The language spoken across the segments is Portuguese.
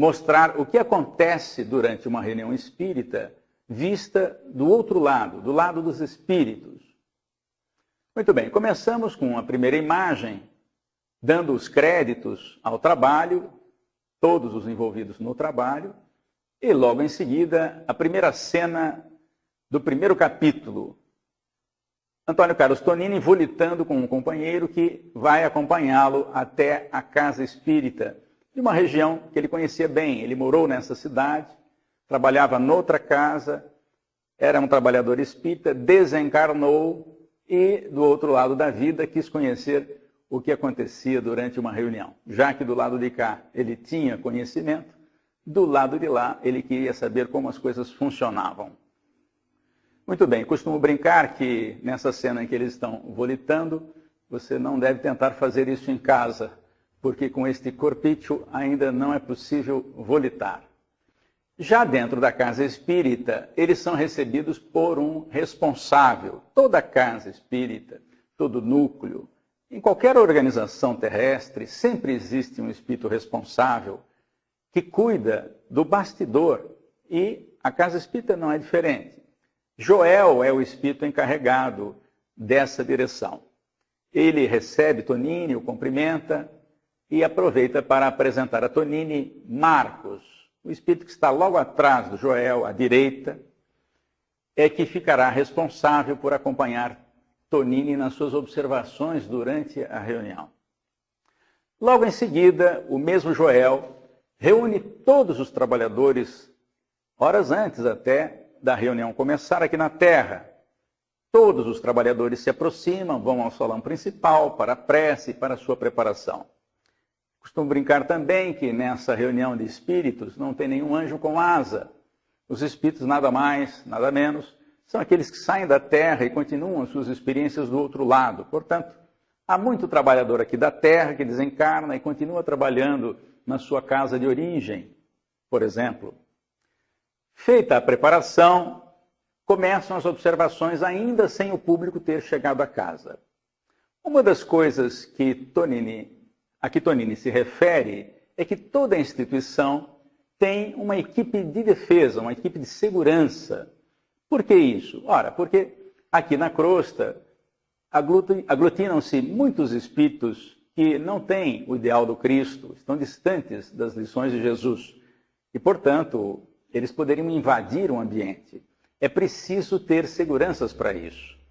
mostrar o que acontece durante uma reunião espírita vista do outro lado, do lado dos espíritos. Muito bem, começamos com a primeira imagem, dando os créditos ao trabalho, todos os envolvidos no trabalho, e logo em seguida, a primeira cena do primeiro capítulo. Antônio Carlos Tonini volitando com um companheiro que vai acompanhá-lo até a casa espírita, de uma região que ele conhecia bem. Ele morou nessa cidade, trabalhava noutra casa, era um trabalhador espírita, desencarnou e, do outro lado da vida, quis conhecer o que acontecia durante uma reunião. Já que do lado de cá ele tinha conhecimento, do lado de lá ele queria saber como as coisas funcionavam. Muito bem, costumo brincar que nessa cena em que eles estão volitando, você não deve tentar fazer isso em casa, porque com este corpício ainda não é possível volitar. Já dentro da casa espírita, eles são recebidos por um responsável. Toda casa espírita, todo núcleo, em qualquer organização terrestre, sempre existe um espírito responsável que cuida do bastidor. E a casa espírita não é diferente. Joel é o espírito encarregado dessa direção. Ele recebe Tonini, o cumprimenta e aproveita para apresentar a Tonini Marcos, o espírito que está logo atrás do Joel, à direita, é que ficará responsável por acompanhar Tonini nas suas observações durante a reunião. Logo em seguida, o mesmo Joel reúne todos os trabalhadores, horas antes até da reunião começar aqui na Terra. Todos os trabalhadores se aproximam, vão ao salão principal para a prece e para a sua preparação. Costumo brincar também que nessa reunião de espíritos não tem nenhum anjo com asa. Os espíritos, nada mais, nada menos, são aqueles que saem da Terra e continuam suas experiências do outro lado. Portanto, há muito trabalhador aqui da Terra que desencarna e continua trabalhando na sua casa de origem, por exemplo. Feita a preparação, começam as observações ainda sem o público ter chegado à casa. Uma das coisas que a que Tonini se refere é que toda instituição tem uma equipe de defesa, uma equipe de segurança. Por que isso? Ora, porque aqui na crosta aglutinam-se muitos espíritos que não têm o ideal do Cristo, estão distantes das lições de Jesus. E, portanto, eles poderiam invadir o ambiente. É preciso ter seguranças para isso.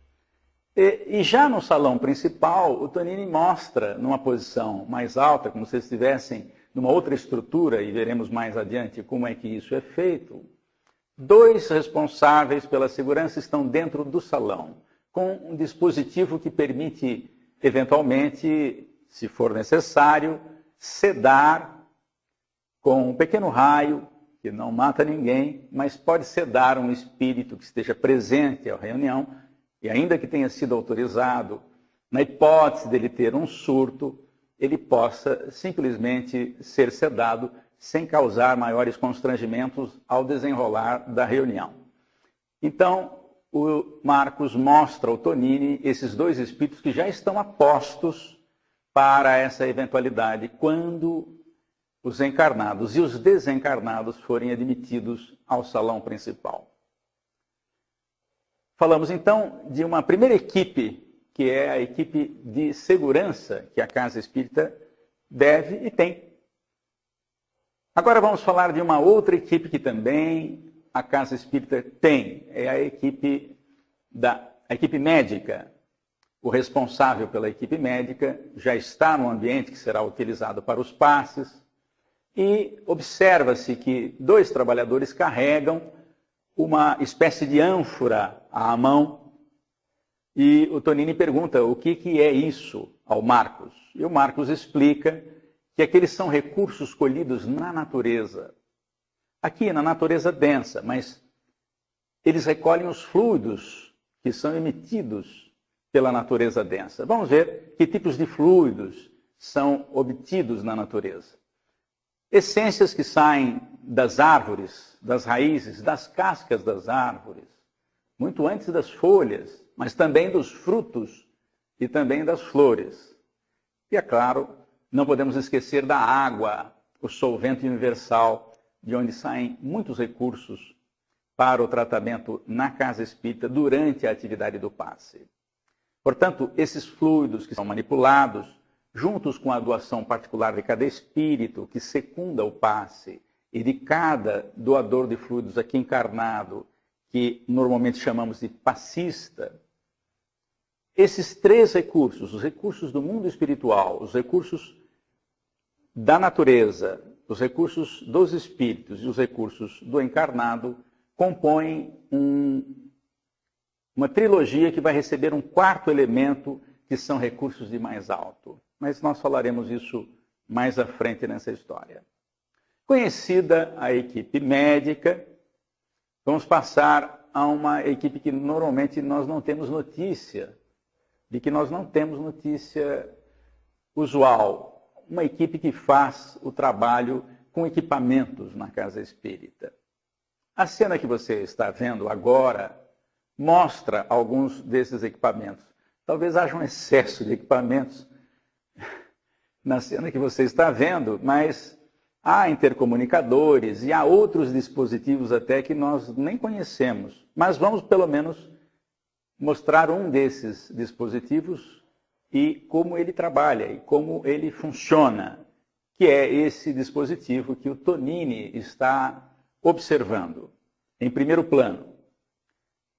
E já no salão principal, o Tonini mostra, numa posição mais alta, como se estivessem numa outra estrutura, e veremos mais adiante como é que isso é feito, 2 responsáveis pela segurança estão dentro do salão, com um dispositivo que permite, eventualmente, se for necessário, sedar com um pequeno raio, que não mata ninguém, mas pode sedar um espírito que esteja presente à reunião, e ainda que tenha sido autorizado, na hipótese dele ter um surto, ele possa simplesmente ser sedado sem causar maiores constrangimentos ao desenrolar da reunião. Então, o Marcos mostra ao Tonini esses 2 espíritos que já estão apostos para essa eventualidade, quando os encarnados e os desencarnados forem admitidos ao salão principal. Falamos então de uma primeira equipe, que é a equipe de segurança que a Casa Espírita deve e tem. Agora vamos falar de uma outra equipe que também a Casa Espírita tem. É a equipe médica. O responsável pela equipe médica já está no ambiente que será utilizado para os passes. E observa-se que 2 trabalhadores carregam uma espécie de ânfora à mão. E o Tonini pergunta o que é isso ao Marcos. E o Marcos explica que aqueles são recursos colhidos na natureza. Aqui, na natureza densa, mas eles recolhem os fluidos que são emitidos pela natureza densa. Vamos ver que tipos de fluidos são obtidos na natureza. Essências que saem das árvores, das raízes, das cascas das árvores, muito antes das folhas, mas também dos frutos e também das flores. E, é claro, não podemos esquecer da água. o solvente universal, de onde saem muitos recursos para o tratamento na casa espírita durante a atividade do passe. Portanto, esses fluidos que são manipulados, juntos com a doação particular de cada espírito que secunda o passe e de cada doador de fluidos aqui encarnado, que normalmente chamamos de passista, esses três recursos, os recursos do mundo espiritual, os recursos da natureza, os recursos dos espíritos e os recursos do encarnado, compõem uma trilogia que vai receber um quarto elemento, que são recursos de mais alto. Mas nós falaremos isso mais à frente nessa história. Conhecida a equipe médica, vamos passar a uma equipe que normalmente nós não temos notícia, de que nós não temos notícia usual. Uma equipe que faz o trabalho com equipamentos na casa espírita. A cena que você está vendo agora mostra alguns desses equipamentos. Talvez haja um excesso de equipamentos na cena que você está vendo, mas há intercomunicadores e há outros dispositivos até que nós nem conhecemos. Mas vamos pelo menos mostrar um desses dispositivos e como ele trabalha e como ele funciona, que é esse dispositivo que o Tonini está observando, em primeiro plano.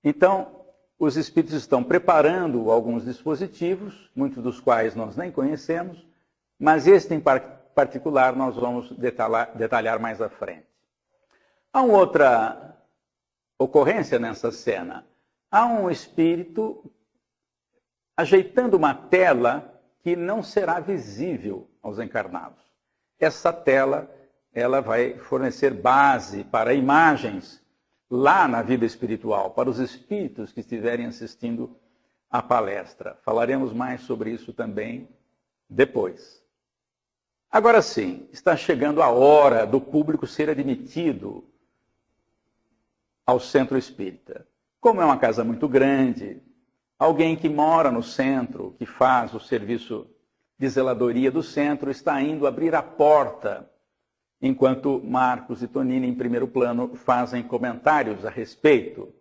Então, os espíritos estão preparando alguns dispositivos, muitos dos quais nós nem conhecemos, mas este em particular nós vamos detalhar mais à frente. Há uma outra ocorrência nessa cena. Há um espírito ajeitando uma tela que não será visível aos encarnados. Essa tela, ela vai fornecer base para imagens lá na vida espiritual, para os espíritos que estiverem assistindo à palestra. Falaremos mais sobre isso também depois. Agora sim, está chegando a hora do público ser admitido ao centro espírita. Como é uma casa muito grande, alguém que mora no centro, que faz o serviço de zeladoria do centro, está indo abrir a porta, enquanto Marcos e Tonini, em primeiro plano, fazem comentários a respeito.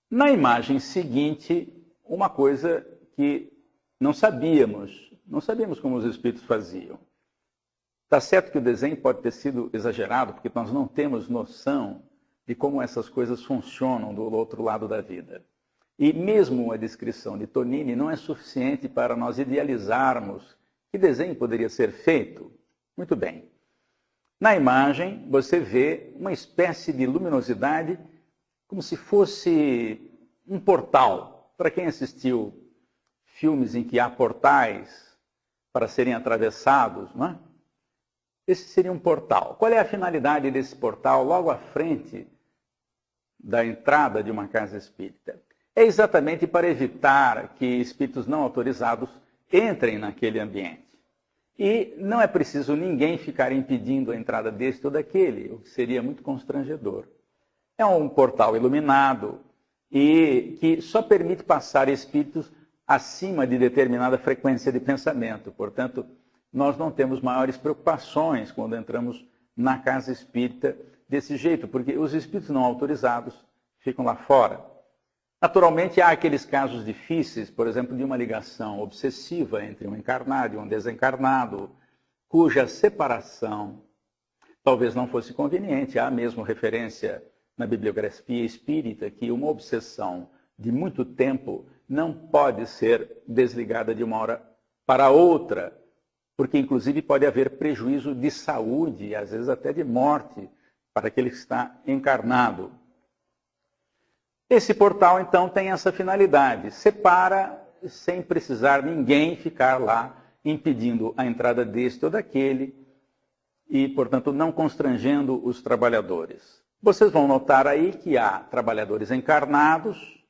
Na imagem seguinte, uma coisa que não sabíamos como os espíritos faziam. Está certo que o desenho pode ter sido exagerado, porque nós não temos noção de como essas coisas funcionam do outro lado da vida. E mesmo a descrição de Tonini não é suficiente para nós idealizarmos que desenho poderia ser feito. Muito bem. Na imagem, você vê uma espécie de luminosidade como se fosse um portal. Para quem assistiu filmes em que há portais para serem atravessados, não é? Esse seria um portal. Qual é a finalidade desse portal logo à frente da entrada de uma casa espírita? É exatamente para evitar que espíritos não autorizados entrem naquele ambiente. E não é preciso ninguém ficar impedindo a entrada desse ou daquele, o que seria muito constrangedor. É um portal iluminado e que só permite passar espíritos acima de determinada frequência de pensamento. Portanto, nós não temos maiores preocupações quando entramos na casa espírita desse jeito, porque os espíritos não autorizados ficam lá fora. Naturalmente, há aqueles casos difíceis, por exemplo, de uma ligação obsessiva entre um encarnado e um desencarnado, cuja separação talvez não fosse conveniente. Há mesmo referência na bibliografia espírita que uma obsessão de muito tempo não pode ser desligada de uma hora para outra, porque inclusive pode haver prejuízo de saúde e às vezes até de morte para aquele que está encarnado. Esse portal, então, tem essa finalidade. Separa sem precisar ninguém ficar lá impedindo a entrada deste ou daquele e, portanto, não constrangendo os trabalhadores. Vocês vão notar aí que há trabalhadores encarnados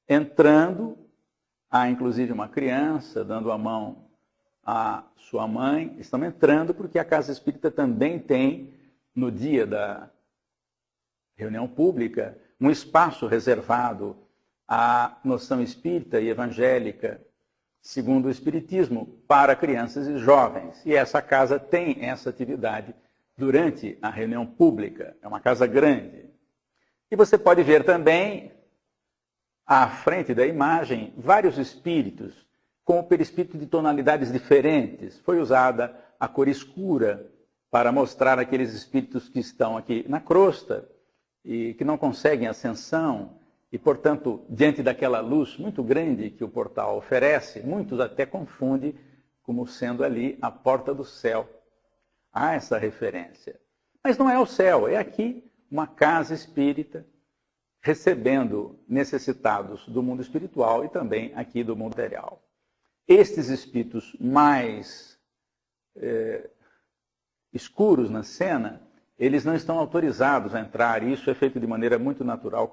entrando, há inclusive uma criança dando a mão à sua mãe. Estão entrando porque a Casa Espírita também tem, no dia da reunião pública, um espaço reservado à noção espírita e evangélica, segundo o Espiritismo, para crianças e jovens. E essa casa tem essa atividade durante a reunião pública. É uma casa grande. E você pode ver também, à frente da imagem, vários espíritos, com o perispírito de tonalidades diferentes. Foi usada a cor escura para mostrar aqueles espíritos que estão aqui na crosta e que não conseguem ascensão, e, portanto, diante daquela luz muito grande que o portal oferece, muitos até confundem como sendo ali a porta do céu. Há essa referência. Mas não é o céu, é aqui uma casa espírita, recebendo necessitados do mundo espiritual e também aqui do mundo material. Estes espíritos mais escuros na cena, eles não estão autorizados a entrar, e isso é feito de maneira muito natural,